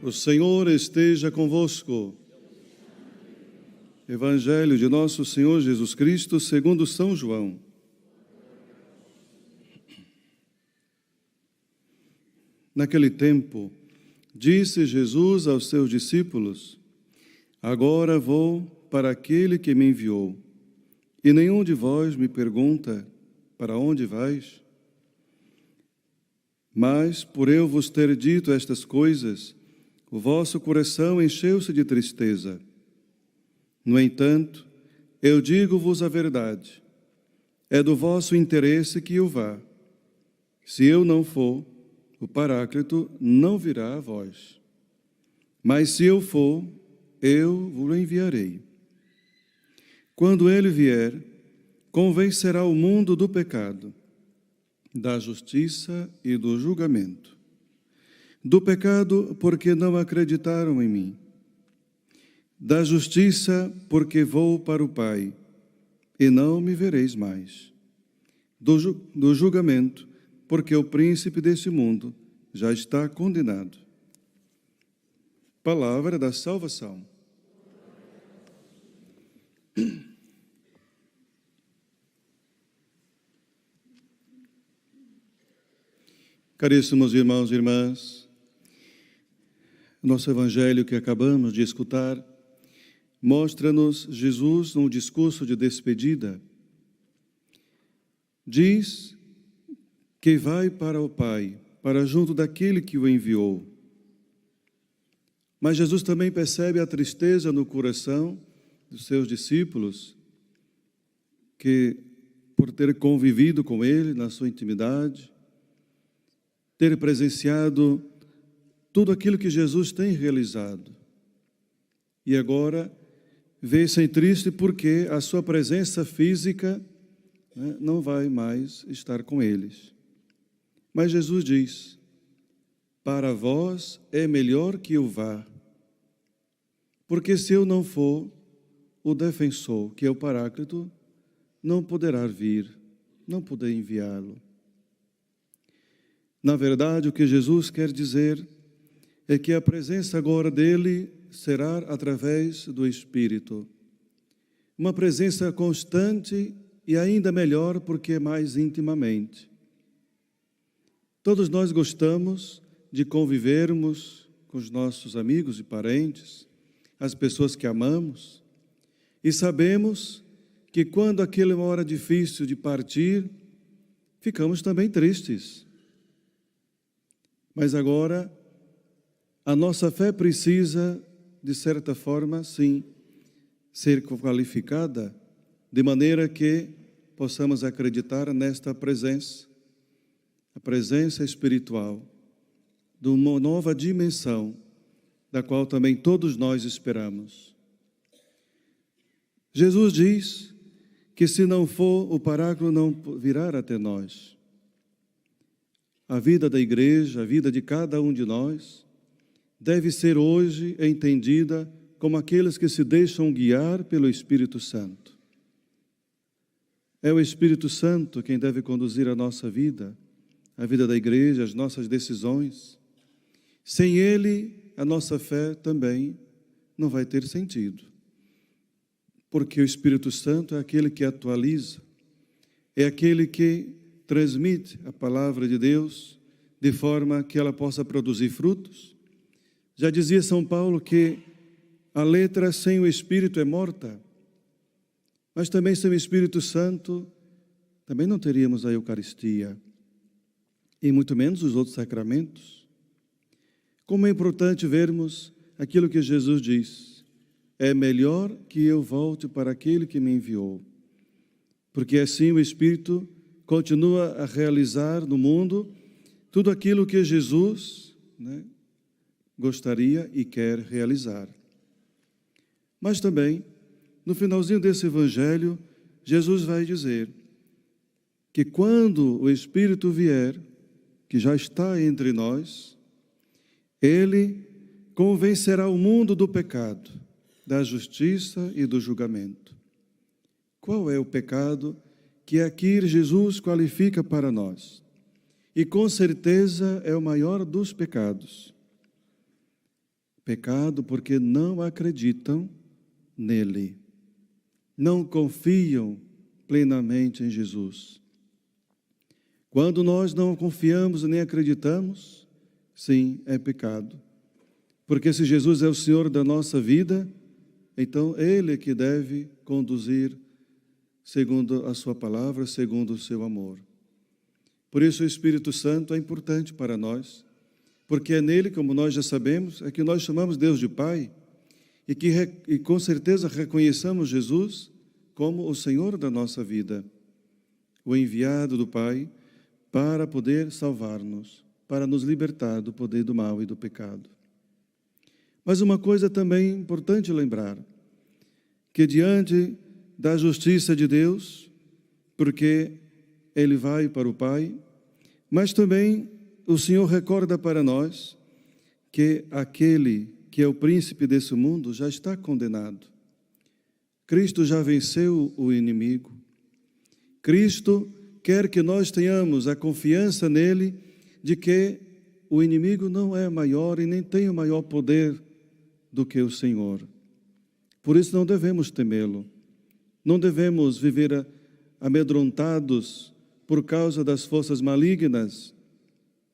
O Senhor esteja convosco. Evangelho de nosso Senhor Jesus Cristo, segundo São João. Naquele tempo, disse Jesus aos seus discípulos: Agora vou para aquele que me enviou, e nenhum de vós me pergunta: para onde vais? Mas, por eu vos ter dito estas coisas, o vosso coração encheu-se de tristeza. No entanto, eu digo-vos a verdade. É do vosso interesse que eu vá. Se eu não for, o Paráclito não virá a vós. Mas se eu for, eu vos enviarei. Quando ele vier, convencerá o mundo do pecado, da justiça e do julgamento. Do pecado, porque não acreditaram em mim. Da justiça, porque vou para o Pai, e não me vereis mais. Do julgamento, porque o príncipe deste mundo já está condenado. Palavra da salvação. Caríssimos irmãos e irmãs, nosso evangelho que acabamos de escutar mostra-nos Jesus num discurso de despedida. Diz que vai para o Pai, para junto daquele que o enviou. Mas Jesus também percebe a tristeza no coração dos seus discípulos, que por ter convivido com ele na sua intimidade, ter presenciado tudo aquilo que Jesus tem realizado. E agora vê-se triste porque a sua presença física não vai mais estar com eles. Mas Jesus diz: para vós é melhor que eu vá, porque se eu não for, o defensor, que é o Paráclito, não poderá vir, não poderá enviá-lo. Na verdade, o que Jesus quer dizer é que a presença agora dele será através do Espírito. Uma presença constante e ainda melhor porque é mais intimamente. Todos nós gostamos de convivermos com os nossos amigos e parentes, as pessoas que amamos, e sabemos que quando aquela é uma hora difícil de partir, ficamos também tristes. Mas agora, a nossa fé precisa, de certa forma, sim, ser qualificada, de maneira que possamos acreditar nesta presença, a presença espiritual, de uma nova dimensão, da qual também todos nós esperamos. Jesus diz que se não for, o Paráclito não virá até nós. A vida da igreja, a vida de cada um de nós, deve ser hoje entendida como aqueles que se deixam guiar pelo Espírito Santo. É o Espírito Santo quem deve conduzir a nossa vida, a vida da igreja, as nossas decisões. Sem ele, a nossa fé também não vai ter sentido. Porque o Espírito Santo é aquele que atualiza, é aquele que transmite a palavra de Deus de forma que ela possa produzir frutos. Já dizia São Paulo que a letra sem o Espírito é morta, mas também sem o Espírito Santo também não teríamos a Eucaristia, e muito menos os outros sacramentos. Como é importante vermos aquilo que Jesus diz: é melhor que eu volte para aquele que me enviou, porque assim o Espírito continua a realizar no mundo tudo aquilo que Jesus gostaria e quer realizar. Mas também, no finalzinho desse evangelho, Jesus vai dizer que quando o Espírito vier, que já está entre nós, ele convencerá o mundo do pecado, da justiça e do julgamento. Qual é o pecado que aqui Jesus qualifica para nós? E com certeza é o maior dos pecados. Pecado porque não acreditam nele, não confiam plenamente em Jesus. Quando nós não confiamos nem acreditamos, sim, é pecado. Porque se Jesus é o Senhor da nossa vida, então Ele é que deve conduzir segundo a sua palavra, segundo o seu amor. Por isso o Espírito Santo é importante para nós, porque é nele, como nós já sabemos, é que nós chamamos Deus de Pai, e com certeza reconheçamos Jesus como o Senhor da nossa vida, o enviado do Pai para poder salvar-nos, para nos libertar do poder do mal e do pecado. Mas uma coisa também importante lembrar, que diante da justiça de Deus, porque Ele vai para o Pai, mas também o Senhor recorda para nós que aquele que é o príncipe desse mundo já está condenado. Cristo já venceu o inimigo. Cristo quer que nós tenhamos a confiança nele de que o inimigo não é maior e nem tem o maior poder do que o Senhor. Por isso não devemos temê-lo. Não devemos viver amedrontados por causa das forças malignas,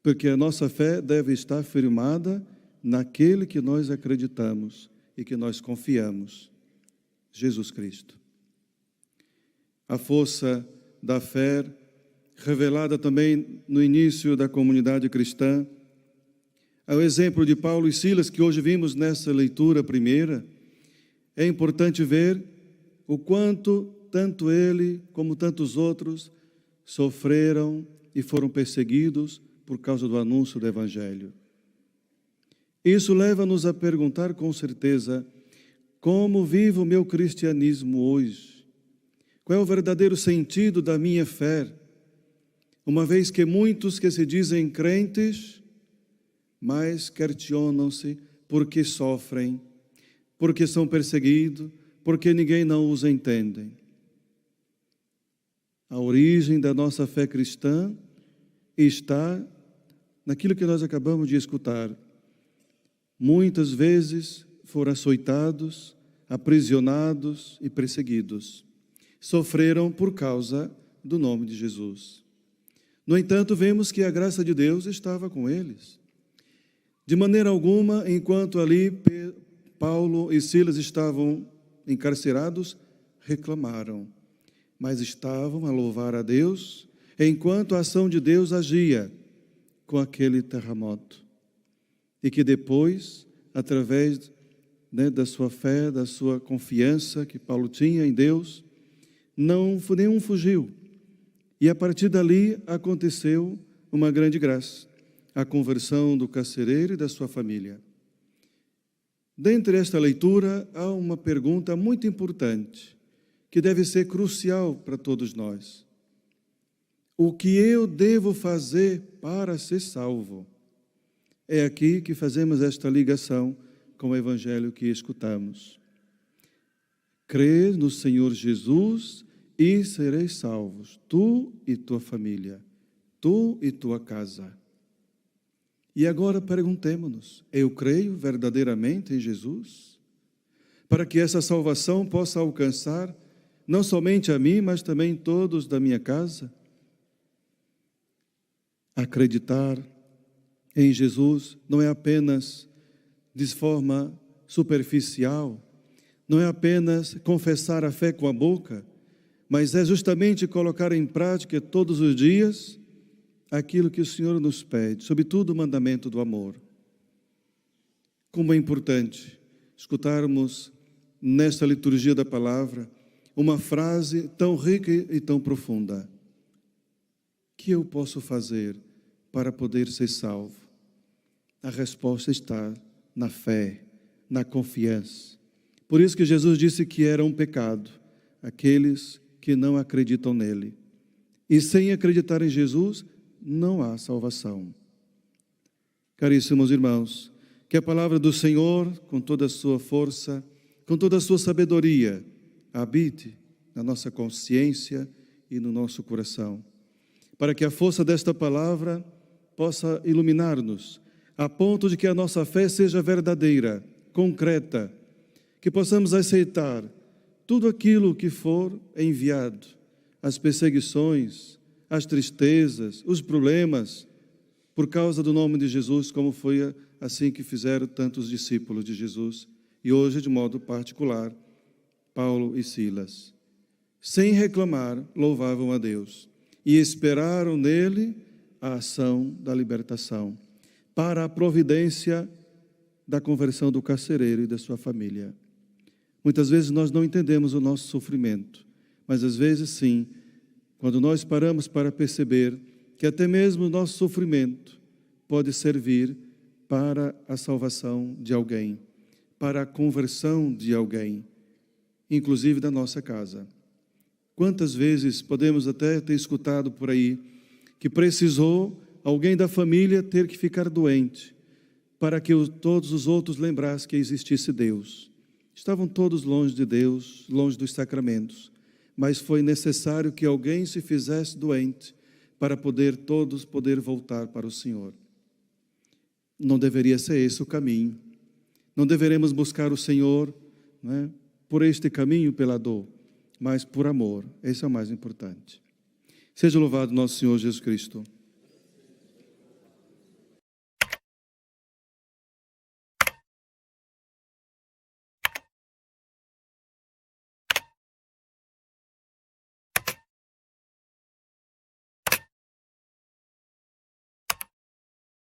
porque a nossa fé deve estar firmada naquele que nós acreditamos e que nós confiamos, Jesus Cristo. A força da fé, revelada também no início da comunidade cristã, ao exemplo de Paulo e Silas, que hoje vimos nessa leitura primeira, é importante ver o quanto tanto ele como tantos outros sofreram e foram perseguidos por causa do anúncio do Evangelho. Isso leva-nos a perguntar com certeza, como vivo o meu cristianismo hoje? Qual é o verdadeiro sentido da minha fé? Uma vez que muitos que se dizem crentes, mas questionam-se porque sofrem, porque são perseguidos, porque ninguém não os entende. A origem da nossa fé cristã está naquilo que nós acabamos de escutar. Muitas vezes foram açoitados, aprisionados e perseguidos. Sofreram por causa do nome de Jesus. No entanto, vemos que a graça de Deus estava com eles. De maneira alguma, enquanto ali Paulo e Silas estavam encarcerados, reclamaram, mas estavam a louvar a Deus, enquanto a ação de Deus agia com aquele terremoto. E que depois, através da sua fé, da sua confiança que Paulo tinha em Deus, nenhum fugiu. E a partir dali aconteceu uma grande graça, a conversão do carcereiro e da sua família. Dentre esta leitura, há uma pergunta muito importante, que deve ser crucial para todos nós. O que eu devo fazer para ser salvo? É aqui que fazemos esta ligação com o Evangelho que escutamos. Crê no Senhor Jesus e sereis salvos, tu e tua família, tu e tua casa. E agora perguntemo-nos, eu creio verdadeiramente em Jesus? Para que essa salvação possa alcançar não somente a mim, mas também todos da minha casa? Acreditar em Jesus não é apenas de forma superficial, não é apenas confessar a fé com a boca, mas é justamente colocar em prática todos os dias aquilo que o Senhor nos pede, sobretudo o mandamento do amor. Como é importante escutarmos nesta liturgia da palavra uma frase tão rica e tão profunda. O que eu posso fazer para poder ser salvo? A resposta está na fé, na confiança. Por isso que Jesus disse que era um pecado aqueles que não acreditam nele. E sem acreditar em Jesus, não há salvação. Caríssimos irmãos, que a palavra do Senhor, com toda a sua força, com toda a sua sabedoria, habite na nossa consciência e no nosso coração, para que a força desta palavra possa iluminar-nos, a ponto de que a nossa fé seja verdadeira, concreta, que possamos aceitar tudo aquilo que for enviado, as perseguições, as tristezas, os problemas, por causa do nome de Jesus, como foi assim que fizeram tantos discípulos de Jesus, e hoje, de modo particular, Paulo e Silas. Sem reclamar, louvavam a Deus e esperaram nele a ação da libertação, para a providência da conversão do carcereiro e da sua família. Muitas vezes nós não entendemos o nosso sofrimento, mas às vezes sim, quando nós paramos para perceber que até mesmo o nosso sofrimento pode servir para a salvação de alguém, para a conversão de alguém, inclusive da nossa casa. Quantas vezes podemos até ter escutado por aí que precisou alguém da família ter que ficar doente para que todos os outros lembrassem que existisse Deus. Estavam todos longe de Deus, longe dos sacramentos, mas foi necessário que alguém se fizesse doente para todos poder voltar para o Senhor. Não deveria ser esse o caminho. Não deveremos buscar o Senhor, né, por este caminho, pela dor, mas por amor. Esse é o mais importante. Seja louvado nosso Senhor Jesus Cristo.